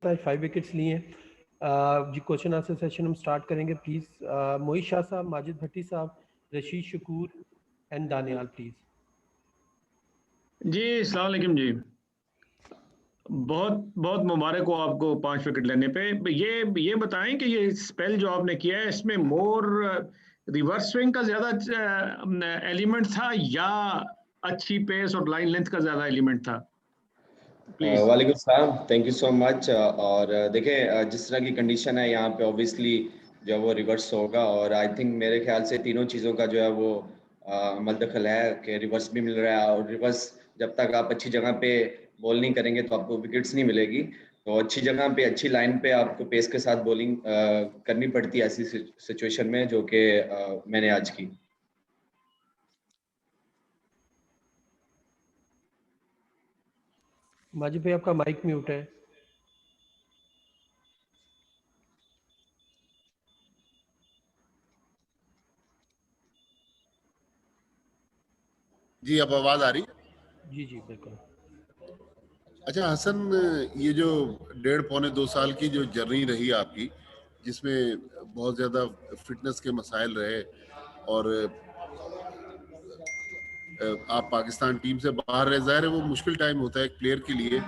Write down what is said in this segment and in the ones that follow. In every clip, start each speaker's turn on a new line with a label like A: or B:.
A: 5 wickets लिए हैं। जी question answer session हम स्टार्ट करेंगे प्लीज़। मोहित शाह साहब, माजिद भट्टी साहब, रशीद शकूर एंड दानियाल प्लीज़।
B: जी अस्सलाम वालेकुम जी। बहुत बहुत मुबारक हो आपको 5 विकेट लेने पे। ये बताएं कि ये स्पेल जो आपने किया है इसमें मोर रिवर्स स्विंग का ज्यादा एलिमेंट था या अच्छी पेस और लाइन लेंथ का ज्यादा एलिमेंट था? प्लीज।
C: वालेकुम सलाम, थैंक यू सो मच। और देखें जिस तरह की कंडीशन है यहाँ पे ऑब्वियसली जो है वो रिवर्स होगा, और आई थिंक मेरे ख्याल से तीनों चीज़ों का जो है वो मद्दखल है कि रिवर्स भी मिल रहा है, और रिवर्स जब तक आप अच्छी जगह पे बॉल नहीं करेंगे तो आपको विकेट्स नहीं मिलेगी। तो अच्छी जगह पे अच्छी लाइन पे आपको पेस के साथ बॉलिंग करनी पड़ती है ऐसी सिचुएशन में, जो कि मैंने आज की।
A: माजिद भाई आपका माइक म्यूट है।
D: जी अब आवाज आ रही है?
A: जी जी बिल्कुल।
D: अच्छा हसन, ये जो 1.5-2 साल की जो जर्नी रही आपकी, जिसमें बहुत ज़्यादा फिटनेस के मसाइल रहे और आप पाकिस्तान टीम से बाहर रहे, ज़ाहिर है वो मुश्किल टाइम होता है एक प्लेयर के लिए,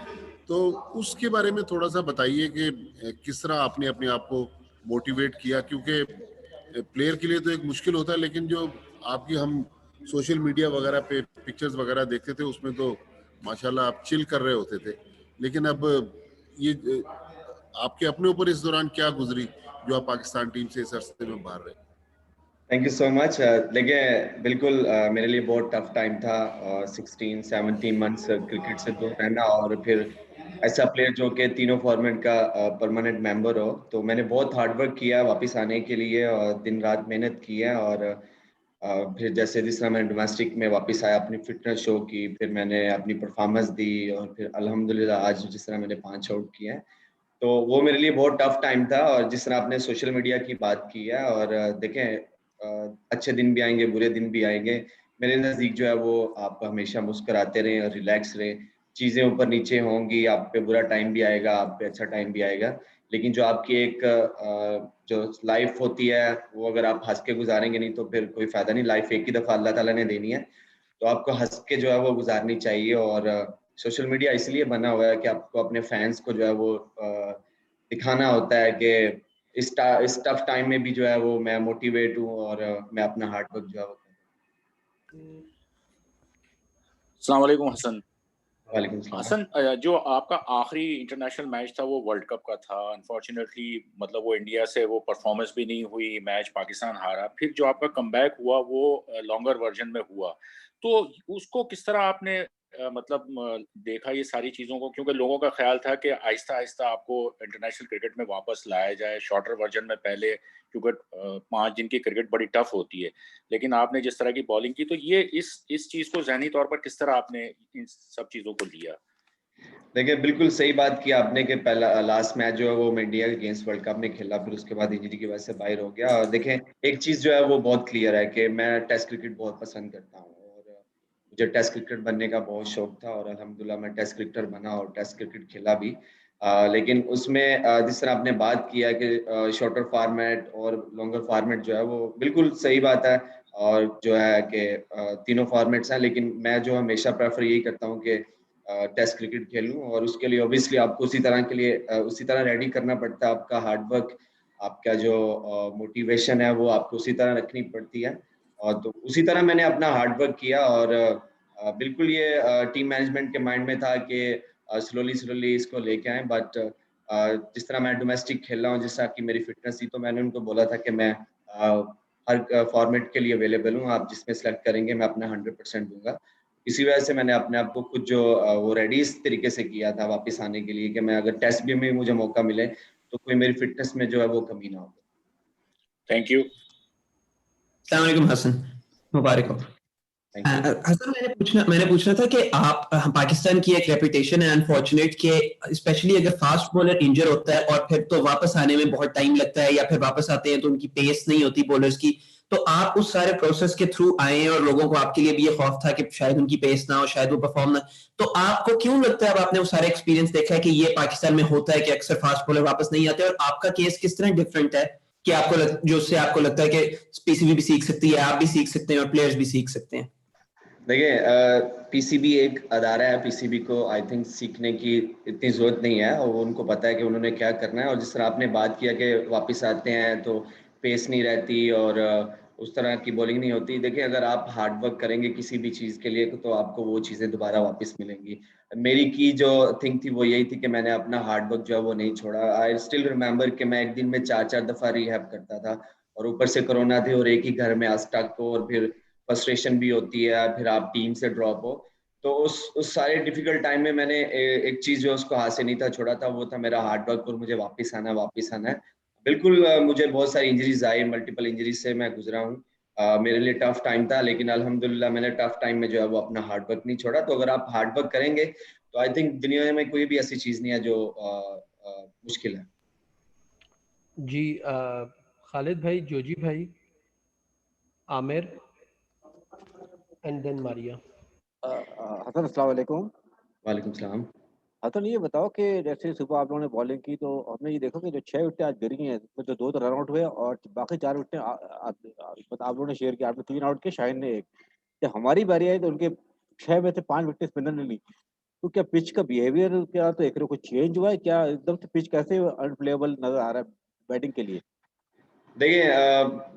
D: तो उसके बारे में थोड़ा सा बताइए कि किस तरह आपने अपने आप को मोटिवेट किया, क्योंकि प्लेयर के लिए तो एक मुश्किल होता है, लेकिन जो आपकी हम सोशल मीडिया वगैरह पे पिक्चर्स वगैरह देखते थे उसमें तो माशाल्लाह आप चिल कर रहे होते थे, लेकिन अब ये आपके अपने ऊपर इस दौरान क्या गुजरी जो आप पाकिस्तान टीम से इस अरसे में बाहर रहे?
C: Thank you so much. देखिए बिल्कुल मेरे लिए बहुत टफ टाइम था, 16-17 मंथ्स क्रिकेट से दूर रहना, और फिर ऐसा प्लेयर जो कि तीनों फॉर्मेट का परमानेंट मेंबर हो। तो मैंने बहुत हार्ड वर्क किया वापस आने के लिए, और दिन रात मेहनत की है, और फिर जैसे जिस तरह मैंने डोमेस्टिक में वापस आया, अपनी फिटनेस शो की, फिर मैंने अपनी परफॉर्मेंस दी, और फिर अल्हम्दुलिल्लाह आज जिस तरह मैंने 5 आउट किए हैं, तो वो मेरे लिए बहुत टफ टाइम था। और जिस तरह आपने सोशल मीडिया की बात की है, और देखें अच्छे दिन भी आएंगे, बुरे दिन भी आएंगे। मेरे नज़दीक जो है वो आप हमेशा मुस्कुराते रहें और रिलैक्स रहें। चीज़ें ऊपर नीचे होंगी, आप पे बुरा टाइम भी आएगा, आप पे अच्छा टाइम भी आएगा, लेकिन जो आपकी एक जो लाइफ होती है वो अगर आप हंस के गुजारेंगे नहीं तो फिर कोई फायदा नहीं। लाइफ एक ही दफ़ा अल्लाह ताला ने देनी है, तो आपको हंस के जो है वो गुजारनी चाहिए। और सोशल मीडिया इसलिए बना हुआ है कि आपको अपने फैंस को जो है वो दिखाना होता है कि इस टफ टाइम में भी जो है वो मैं मोटिवेट हूँ, और मैं अपना हार्ड वर्क जो है वो कर रहा हूँ।
E: अस्सलाम वालेकुम हसन।
C: वालेकुम सलाम।
E: हसन, जो आपका आखिरी इंटरनेशनल मैच था वो वर्ल्ड कप का था। अनफॉर्चुनेटली मतलब वो इंडिया से वो परफॉर्मेंस भी नहीं हुई, मैच पाकिस्तान हारा। फिर जो आपका कमबैक हुआ वो लॉन्गर वर्जन में हुआ, तो उसको किस तरह आपने देखा ये सारी चीज़ों को? क्योंकि लोगों का ख्याल था कि आहिस्ता आहिस्ता आपको इंटरनेशनल क्रिकेट में वापस लाया जाए शॉर्टर वर्जन में पहले, क्योंकि 5 दिन की क्रिकेट बड़ी टफ होती है, लेकिन आपने जिस तरह की बॉलिंग की, तो ये इस चीज़ को ज़हनी तौर पर किस तरह आपने इन सब चीज़ों को लिया?
C: देखिए बिल्कुल सही बात की आपने कि पहला लास्ट मैच जो है वो मैं इंडिया के अगेंस्ट वर्ल्ड कप में खेला, फिर उसके बाद इंजरी की वजह से बाहर हो गया। और देखें एक चीज़ जो है वो बहुत क्लियर है कि मैं टेस्ट क्रिकेट बहुत पसंद करता हूँ, और मुझे टेस्ट क्रिकेट बनने का बहुत शौक था, और अल्हम्दुलिल्लाह मैं टेस्ट क्रिकेटर बना और टेस्ट क्रिकेट खेला भी। लेकिन उसमें जिस तरह आपने बात किया कि शॉर्टर फॉर्मेट और लॉन्गर फॉर्मेट जो है वो बिल्कुल सही बात है, और जो है कि तीनों फॉर्मेट्स हैं, लेकिन मैं जो हमेशा प्रेफर यही करता हूँ कि टेस्ट क्रिकेट खेलूं, और उसके लिए ऑब्वियसली आपको उसी तरह के लिए उसी तरह रेडी करना पड़ता है। आपका हार्ड वर्क, आपका जो मोटिवेशन है वो आपको उसी तरह रखनी पड़ती है, और तो उसी तरह मैंने अपना हार्ड वर्क किया। और बिल्कुल ये टीम मैनेजमेंट के माइंड में था कि स्लोली स्लोली इसको लेके आए, बट जिस तरह मैं डोमेस्टिक खेल रहा हूँ, जिस तरह की मेरी फिटनेस थी, तो मैंने उनको बोला था कि मैं हर फॉर्मेट के लिए अवेलेबल हूँ, आप जिसमें सेलेक्ट करेंगे मैं अपना 100% दूंगा। इसी वजह से मैंने अपने आप को खुद जो वो रेडी इस तरीके से किया था वापस आने के लिए कि मैं अगर टेस्ट भी में मुझे मौका मिले तो कोई मेरी फिटनेस में जो है वो कमी ना हो।
E: Thank you.
F: अस्सलाम वालेकुम हसन, मुबारक हो। हसन, मैंने पूछना था कि आप पाकिस्तान की एक रेपुटेशन है अनफॉर्चुनेट कि स्पेशली अगर फास्ट बॉलर इंजर होता है और फिर तो वापस आने में बहुत टाइम लगता है या फिर वापस आते हैं तो उनकी पेस नहीं होती बॉलर्स की, तो आप उस सारे प्रोसेस के थ्रू आए हैं और लोगों को आपके लिए भी ये खौफ था कि शायद उनकी पेस ना हो, शायद वो परफॉर्म ना, तो आपको क्यों लगता है, अब आपने वो सारे एक्सपीरियंस देखा है कि ये पाकिस्तान में होता है कि अक्सर फास्ट बॉलर वापस नहीं आते, और आपका केस किस तरह डिफरेंट है कि जो उससे आपको लगता है कि पीसीबी भी सीख सकती है, आप भी सीख सकते हैं और प्लेयर्स भी सीख सकते हैं?
C: देखिए, पीसीबी एक अदारा है, पीसीबी को आई थिंक सीखने की इतनी ज़रूरत नहीं है, और उनको पता है कि उन्होंने क्या करना है। और जिस तरह आपने बात किया कि वापस आते हैं तो पेस नहीं रहती और उस तरह की बॉलिंग नहीं होती। देखिए, अगर आप हार्ड वर्क करेंगे किसी भी चीज़ के लिए तो आपको वो चीज़ें दोबारा वापस मिलेंगी। मेरी की जो थिंक थी वो यही थी कि मैंने अपना हार्ड वर्क जो है वो नहीं छोड़ा। आई स्टिल रिमेंबर कि मैं एक दिन में 4-4 दफ़ा रिहैब करता था, और ऊपर से कोरोना थी और एक ही घर में स्टक हो, और फिर फ्रस्ट्रेशन भी होती है, फिर आप टीम से ड्रॉप हो। तो उस सारे डिफिकल्ट टाइम में मैंने एक चीज़ जो उसको हाथ से नहीं था छोड़ा था, वो था मेरा हार्ड वर्क, और मुझे वापस आना है। बिल्कुल, मुझे बहुत सारी इंजरीज आई, मल्टीपल इंजरीज से मैं गुजरा हूँ। मेरे लिए टफ टाइम था, लेकिन अल्हम्दुलिल्लाह मैंने टफ टाइम में जो है वो अपना हार्ड वर्क नहीं छोड़ा। तो अगर आप हार्ड वर्क करेंगे तो आई थिंक दुनिया में कोई भी ऐसी चीज़ नहीं है जो मुश्किल है।
A: जी, खालिद भाई, जोजी भाई, आमिर एंड देन मारिया।
G: हसन, अस्सलाम वालेकुम।
C: वालेकुम सलाम।
G: हसन, ये बताओ कि जैसे सुबह आप लोगों ने बॉलिंग की तो हमने ये देखा कि जो 6 विकेटें आज गिरी हैं उसमें जो 2 तो रन आउट हुए और बाकी 4 विकेटें मतलब आप लोगों ने शेयर किया। आपने 3 आउट किए, शाहीन ने 1। जब हमारी बारी आई तो उनके 6 में से 5 विकेटें स्पिनर ने ली। तो क्या पिच का बिहेवियर क्या तो एक कुछ चेंज हुआ है क्या? एकदम से पिच कैसे अनप्लेएबल नजर आ रहा है बैटिंग के लिए?
C: देखिए,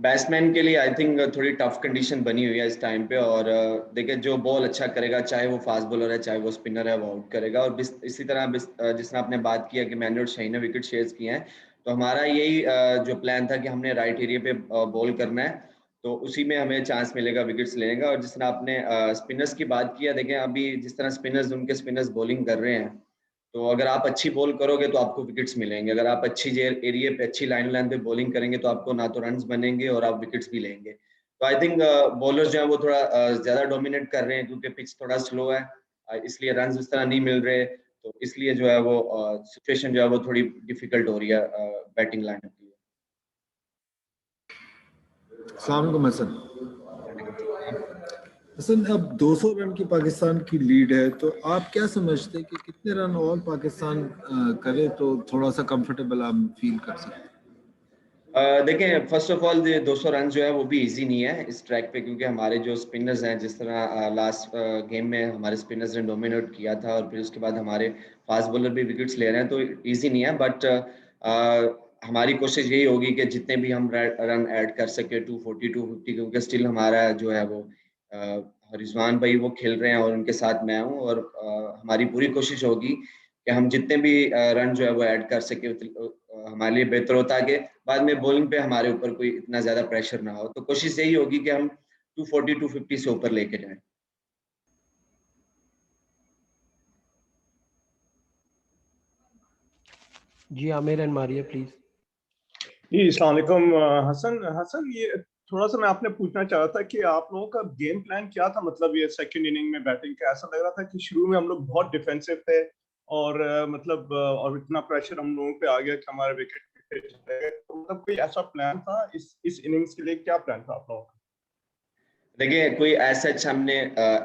C: बैट्समैन के लिए आई थिंक थोड़ी टफ कंडीशन बनी हुई है इस टाइम पे। और देखिए, जो बॉल अच्छा करेगा, चाहे वो फास्ट बॉलर है चाहे वो स्पिनर है, वो आउट करेगा। और इसी तरह जिस तरह आपने बात किया कि मैंने और शाहीन ने विकेट शेयर्स किए हैं, तो हमारा यही जो प्लान था कि हमने राइट एरिया पे बॉल करना है, तो उसी में हमें चांस मिलेगा विकेट्स लेने का। और जिस तरह आपने स्पिनर्स की बात किया, देखें अभी जिस तरह उनके स्पिनर्स बॉलिंग कर रहे हैं, तो अगर आप अच्छी बॉल करोगे तो आपको विकेट्स मिलेंगे। अगर आप अच्छी एरिया पे, अच्छी लाइन पे बॉलिंग करेंगे तो आपको ना तो रन्स बनेंगे और आप विकेट्स भी लेंगे। तो आई थिंक बॉलर्स जो है वो थोड़ा ज्यादा डोमिनेट कर रहे हैं, क्योंकि पिच थोड़ा स्लो है, इसलिए रन्स उस तरह नहीं मिल रहे। तो इसलिए जो है वो सिचुएशन जो है वो थोड़ी डिफिकल्ट हो रही है बैटिंग लाइनअप के लिए।
H: अस्सलाम वालेकुम हसन।
C: वालेकुम सलाम।
H: हसन, अब 200 रन की पाकिस्तान की लीड है, तो आप क्या समझते हैं कि कितने रन और पाकिस्तान करे तो थोड़ा सा कंफर्टेबल हम फील कर सकते हैं?
C: देखें, फर्स्ट ऑफ ऑल 200 रन जो है वो भी इजी नहीं है इस ट्रैक पे, क्योंकि हमारे जो स्पिनर्स हैं, जिस तरह लास्ट गेम में हमारे स्पिनर्स ने डोमिनेट किया था, और फिर उसके बाद हमारे फास्ट बॉलर भी विकेट्स ले रहे हैं, तो इजी नहीं है। बट हमारी कोशिश यही होगी कि जितने भी हम रन ऐड कर सके, 240 250, क्योंकि स्टिल हमारा जो है वो रिजवान भाई वो खेल रहे हैं और उनके साथ मैं हूँ। और हमारी पूरी कोशिश होगी कि हम जितने भी रन जो है वो ऐड कर सके, हमारे लिए बेहतर होता है कि बाद में बॉलिंग पे हमारे ऊपर कोई इतना ज्यादा प्रेशर ना हो। तो कोशिश यही होगी कि हम 240 250 से ऊपर लेके जाएं।
A: जी, आमिर एंड मारिया प्लीज।
I: जी, अस्सलाम वालेकुम। हसन, ये थोड़ा सा मैं आपने पूछना चाह रहा था कि आप लोगों का गेम प्लान क्या था, मतलब ये सेकंड इनिंग में बैटिंग का। ऐसा लग रहा था कि शुरू में हम लोग बहुत डिफेंसिव थे और और इतना प्रेशर हम लोगों पे आ गया कि हमारे विकेट चले गए। तो मतलब कोई ऐसा प्लान था इस इनिंग्स के लिए? क्या प्लान था आप लोगों का?
C: देखिए, कोई ऐसा हमने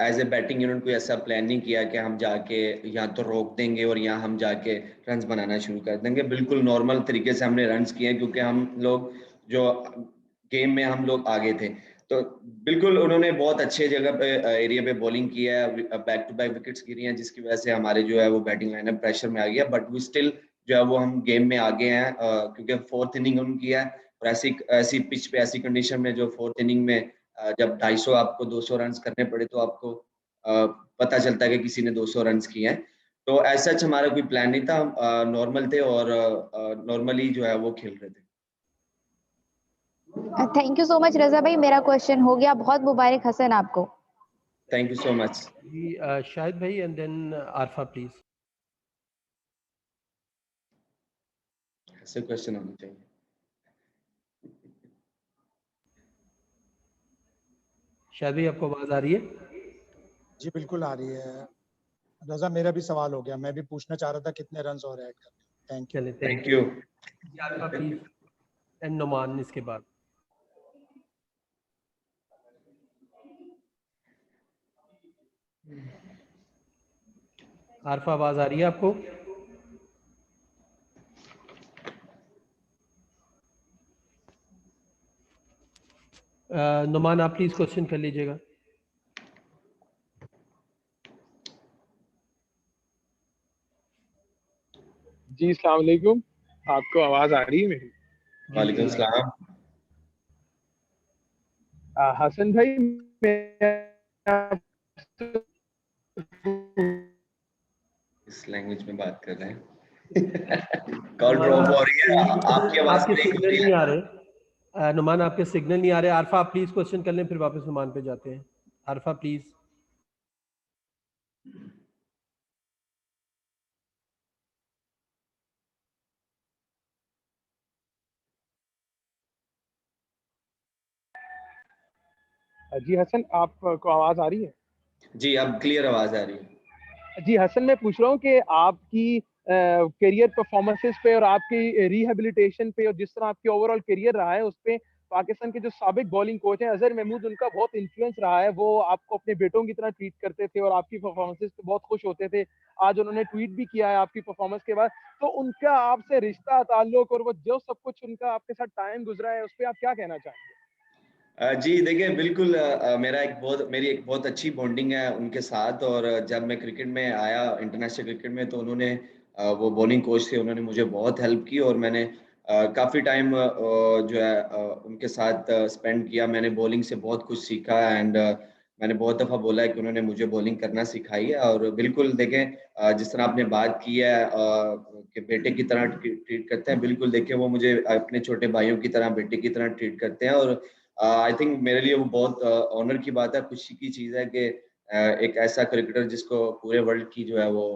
C: एज ए बैटिंग यूनिट कोई ऐसा प्लान नहीं किया कि हम जाके या तो रोक देंगे और या हम जाके रन्स बनाना शुरू कर देंगे। बिल्कुल नॉर्मल तरीके से हमने रन्स किए, क्योंकि हम लोग जो गेम में हम लोग आगे थे। तो बिल्कुल उन्होंने बहुत अच्छे जगह पे एरिया पे बॉलिंग किया है, बैक टू बैक विकेट्स गिरी हैं, जिसकी वजह से हमारे जो है वो बैटिंग लाइनअप प्रेशर में आ गया। बट वी स्टिल जो है वो हम गेम में आगे हैं, क्योंकि फोर्थ इनिंग उनकी है। और ऐसी ऐसी पिच पे, ऐसी कंडीशन में जो फोर्थ इनिंग में जब 250 आपको 200 रन करने पड़े, तो आपको पता चलता है कि किसी ने 200 रन किए हैं। तो ऐसा हमारा कोई प्लान नहीं था, हम नॉर्मल थे और नॉर्मली जो है वो खेल रहे थे।
J: Thank you so much Raza भाई, मेरा क्वेश्चन हो गया। बहुत मुबारक हसन आपको।
C: Thank you so much.
A: जी, शाहिद भाई एंड देन आरफा प्लीज।
C: ऐसे क्वेश्चन होने चाहिए।
A: शाहिद भाई, आपको आवाज आ रही है?
K: जी बिल्कुल आ रही है रजा, मेरा भी सवाल हो गया, मैं भी पूछना चाह रहा था कितने रन और ऐड करने। Thank you.
A: चले
C: thank you.
A: Arfa please and Numan इसके बाद। आरफा आवाज आ रही है आपको? नुमान आप प्लीज क्वेश्चन कर लीजिएगा।
L: जी अस्सलाम वालेकुम, आपको आवाज आ रही है मेरी?
C: वालेकुम सलाम।
L: हसन भाई,
C: इस लैंग्वेज में बात कर रहे हैं। कॉल ड्रॉप हो रही है, आपकी आवाज
A: आपके
C: ब्रेक
A: सिग्नल
C: होती
A: नहीं
C: है।
A: आ रहे। नुमान आपके सिग्नल नहीं आ रहे। आरफा आप प्लीज क्वेश्चन कर लें, फिर वापस नुमान पे जाते हैं। आरफा प्लीज।
L: जी हसन, आपको आवाज आ रही है?
C: जी अब क्लियर आवाज आ रही है।
L: जी हसन, मैं पूछ रहा हूँ कि आपकी करियर परफॉर्मेंसेस पे और आपकी रिहेबिलिटेशन पे और जिस तरह आपकी ओवरऑल करियर रहा है उस पे पाकिस्तान के जो साबिक बॉलिंग कोच हैं अजहर महमूद, उनका बहुत इन्फ्लुएंस रहा है। वो आपको अपने बेटों की तरह ट्रीट करते थे और आपकी परफॉर्मेंसेस पे बहुत खुश होते थे। आज उन्होंने ट्वीट भी किया है आपकी परफॉर्मेंस के बाद। तो उनका आपसे रिश्ता, ताल्लुक और वो जो सब कुछ उनका आपके साथ टाइम गुजरा है उस पर आप क्या कहना चाहेंगे?
C: जी देखिए बिल्कुल, मेरी एक बहुत अच्छी बॉन्डिंग है उनके साथ। और जब मैं क्रिकेट में आया इंटरनेशनल क्रिकेट में, तो उन्होंने वो बॉलिंग कोच थे, उन्होंने मुझे बहुत हेल्प की और मैंने काफ़ी टाइम जो है उनके साथ स्पेंड किया। मैंने बॉलिंग से बहुत कुछ सीखा एंड मैंने बहुत दफ़ा बोला है कि उन्होंने मुझे बॉलिंग करना सिखाई है। और बिल्कुल देखें, जिस तरह आपने बात की है कि बेटे की तरह ट्रीट करते हैं, बिल्कुल देखिए वो मुझे अपने छोटे भाइयों की तरह, बेटे की तरह ट्रीट करते हैं। और आई थिंक मेरे लिए वो बहुत ऑनर की बात है, खुशी की चीज़ है कि एक ऐसा क्रिकेटर जिसको पूरे वर्ल्ड की जो है वो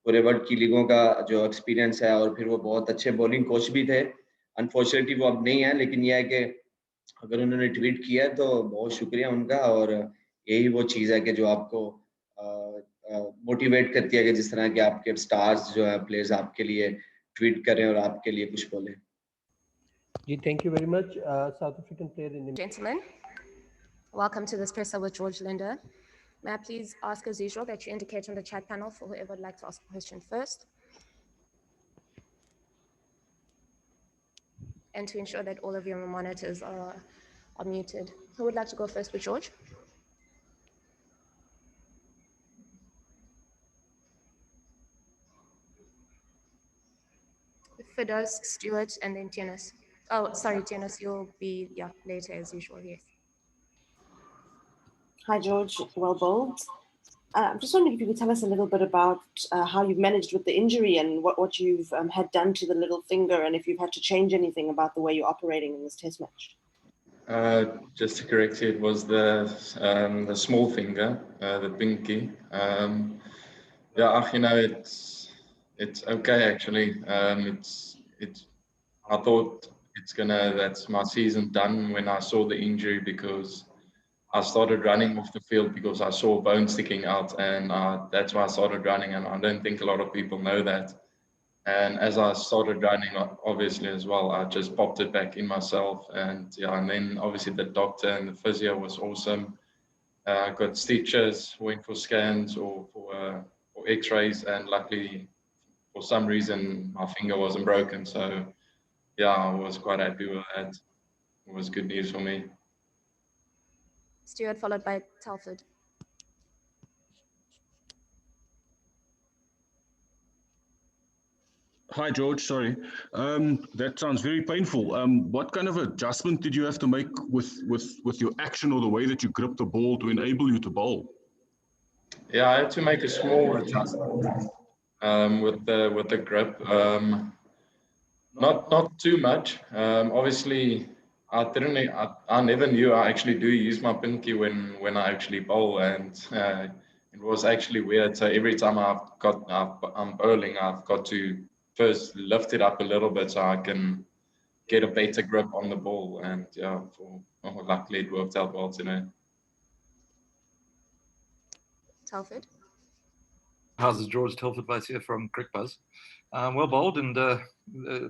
C: पूरे वर्ल्ड की लीगों का जो एक्सपीरियंस है, और फिर वो बहुत अच्छे बॉलिंग कोच भी थे। अनफॉर्चुनेटली वो अब नहीं है, लेकिन यह है कि अगर उन्होंने ट्वीट किया है तो बहुत शुक्रिया उनका। और यही वो चीज़ है कि जो आपको मोटिवेट करती है कि जिस तरह के आपके स्टार्स जो है, प्लेयर्स आपके लिए ट्वीट करें और आपके लिए कुछ बोलें।
A: जी thank you very much. South African player in
M: Gentlemen, welcome to this presser with George Linder. May I please ask as usual that you indicate on the chat panel for whoever would like to ask a question first. And to ensure that all of your monitors are muted. Who would like to go first with George? Fidos, Stuart, and then Tianis. Oh, sorry, Tianis, you'll be later as usual, yes.
N: Hi, George. Well bowled. I'm just wondering if you could tell us a little bit about how you've managed with the injury and what you've had done to the little finger, and if you've had to change anything about the way you're operating in this test match.
O: Just to correct you, it was the small finger, the pinky. It's okay actually. I thought that's my season done when I saw the injury, because I started running off the field because I saw a bone sticking out, and that's why I started running. And I don't think a lot of people know that. And as I started running, obviously as well, I just popped it back in myself. And then obviously the doctor and the physio was awesome. I got stitches, went for scans or for X-rays, and luckily, for some reason, my finger wasn't broken. So I was quite happy with that. It was good news for me.
M: Stuart, followed by Telford.
P: Hi, George. Sorry. That sounds very painful. What kind of adjustment did you have to make with your action or the way that you grip the ball to enable you to bowl?
O: Yeah, I had to make a small adjustment with the grip. Not too much. Obviously, I never knew I actually do use my pinky when I actually bowl, and it was actually weird. So every time I'm bowling, I've got to first lift it up a little bit so I can get a better grip on the ball. And luckily it worked out well today.
M: Telford.
Q: How's it, George Telford Vice here from CricBuzz. Well bowled and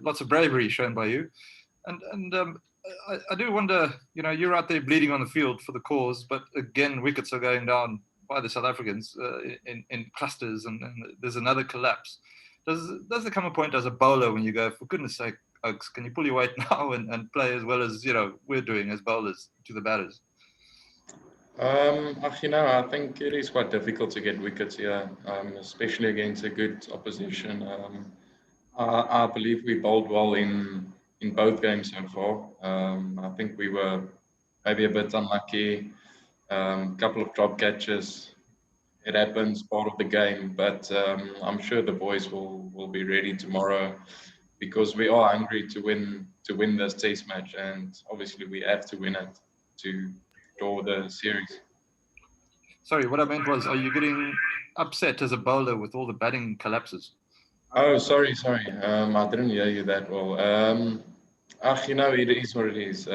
Q: lots of bravery shown by you. And I do wonder, you're out there bleeding on the field for the cause, but again, wickets are going down by the South Africans in clusters, and there's another collapse. Does there come a point as a bowler when you go, for goodness sake, Oaks, can you pull your weight now and play as well as we're doing as bowlers to the batters?
O: I think it is quite difficult to get wickets here, especially against a good opposition. I believe we bowled well in both games so far. I think we were maybe a bit unlucky, couple of drop catches. It happens, part of the game, but I'm sure the boys will be ready tomorrow, because we are hungry to win this test match, and obviously we have to win it to draw the series.
Q: Sorry, what I meant was, are you getting upset as a bowler with all the batting collapses?
O: Oh, sorry. I didn't hear you that well. It is what it is.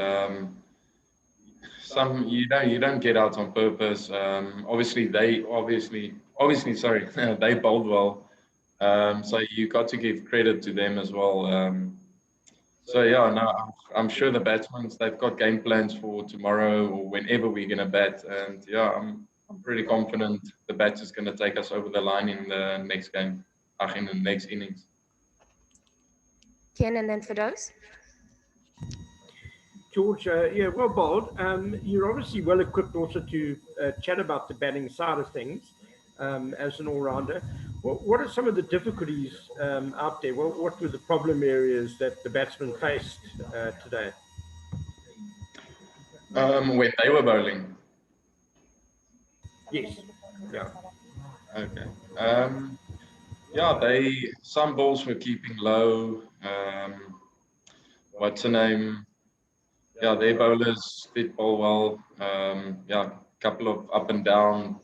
O: Some you don't get out on purpose. Obviously they bowled well. So you got to give credit to them as well. I'm sure the batsmen, they've got game plans for tomorrow or whenever we're gonna bat, and I'm pretty confident the batter's gonna take us over the line in the next game, in the next innings.
M: Ken and then Firdaus.
R: George, well bowled. You're obviously well equipped also to chat about the batting side of things as an all-rounder. What are some of the difficulties out there? What were the problem areas that the batsmen faced today?
O: When they were bowling?
R: Yes. Yeah.
O: Okay. Some balls were keeping low. What's the name? Yeah, their bowlers did bowl well. Couple of up and down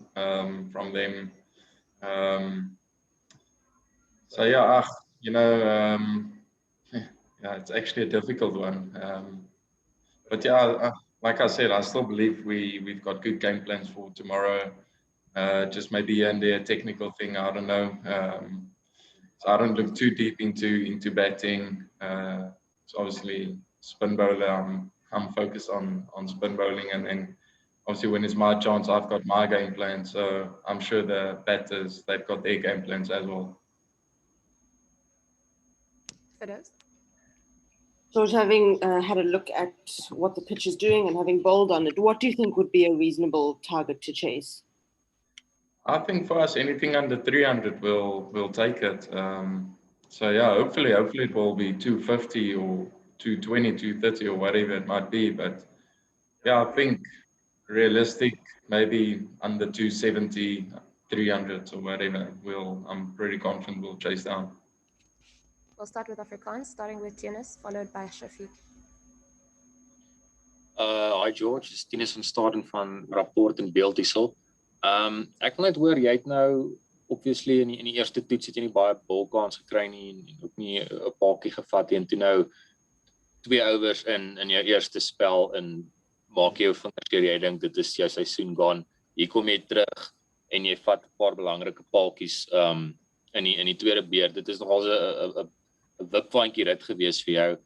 O: from them. It's actually a difficult one. Like I said, I still believe we've got good game plans for tomorrow. Just maybe here and there a technical thing, I don't know. So I don't look too deep into batting. So obviously spin bowler, I'm focused on spin bowling, and then obviously when it's my chance, I've got my game plan. So I'm sure the batters, they've got their game plans as well.
N: George, having had a look at what the pitch is doing and having bowled on it, what do you think would be a reasonable target to chase?
O: I think for us, anything under 300, we'll take it. Hopefully it will be 250 or 220, 230 or whatever it might be. But I think realistic, maybe under 270, 300 or whatever. I'm pretty confident we'll chase down.
M: We'll start with Afrikaans, starting with Tinus, followed by Shafiq.
S: Hi George, dis Tinus van Staden van Rapport en Beeld hierso. Ek wil net hoor, jy het nou obviously in die eerste toets het jy nie baie balkans gekry nie en ook nie 'n paadjie gevat nie, en toe nou 2 overs in jou eerste spel en maak jy jou vingers deur, jy dink dit is jou seisoen gaan. Hier kom jy terug en jy vat 'n paar belangrike paadjies in die tweede beurt. Dit is nogal 'n wipwaantjie rit gewees vir jou.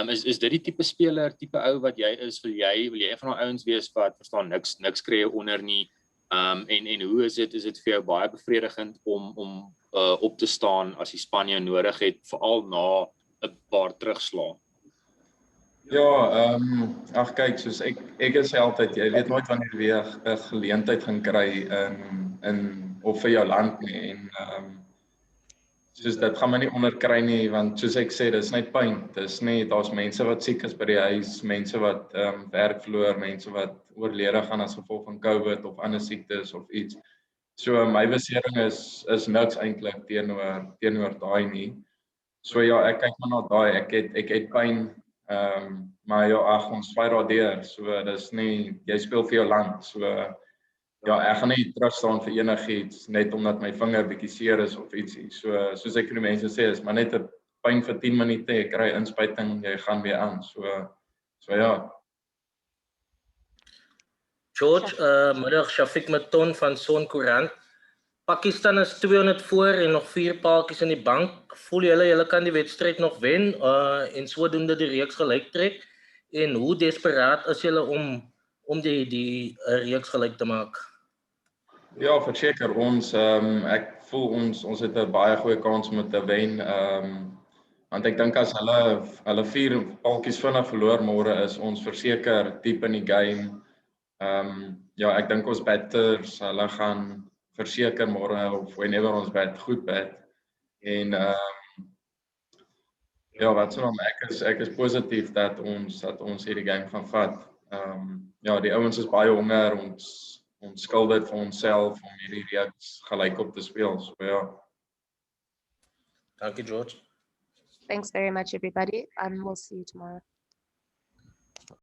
S: Is dit die tipe speler, tipe ou wat jy is? Wil jy een van daai ouens wees wat verstaan niks kry onder nie? En hoe is dit vir jou baie bevredigend om op te staan as die span jou nodig het, veral na 'n paar terugslae?
O: Kyk, soos ek is altyd, jy weet nooit wanneer jy weer 'n geleentheid gaan kry in of vir jou land nie, en soos dit gaan my nie onderkry nie, want soos ek sê, dis net pyn. Daar's mense wat siek is by die huis, mense wat werk verloor, mense wat oorlede gaan as gevolg van COVID of ander siektes of iets. So my besering is niks eintlik teenoor daai nie. So ek kyk maar na daai, ek het pyn, maar ons fight daardeur. So dis nie, jy speel vir jou land. So ek gaan nie terug staan vir enigiets net omdat my vinger bietjie seer is of ietsie. So soos ek vir die mense sê, is maar net 'n pyn vir 10 minute, jy kry inspuiting, jy gaan weer aan. So ja.
T: George, middag, Shafiq Maton van Son Koerant. Pakistan is 200 voor en nog 4 paaltjies in die bank. Voel julle kan die wedstryd nog wen en sodoende die reeks gelyk trek? En hoe desperaat is julle om die reeks gelyk te maak?
O: Ja, verseker ons ek voel ons het 'n baie goeie kans om te wen. Want ek dink as hulle 4 paaltjies vinnig verloor môre is ons verseker diep in die game. Ja, ek dink ons batters, hulle gaan verseker môre of whenever ons goed bat. En ja, wat sou ek is positief dat ons hierdie game gaan vat. Ja, die ouens is baie honger, ons skuld dit vir onsself om hierdie reeks gelyk op te speel. So ja.
T: Dankie George.
M: Thanks very much everybody and we'll see you tomorrow.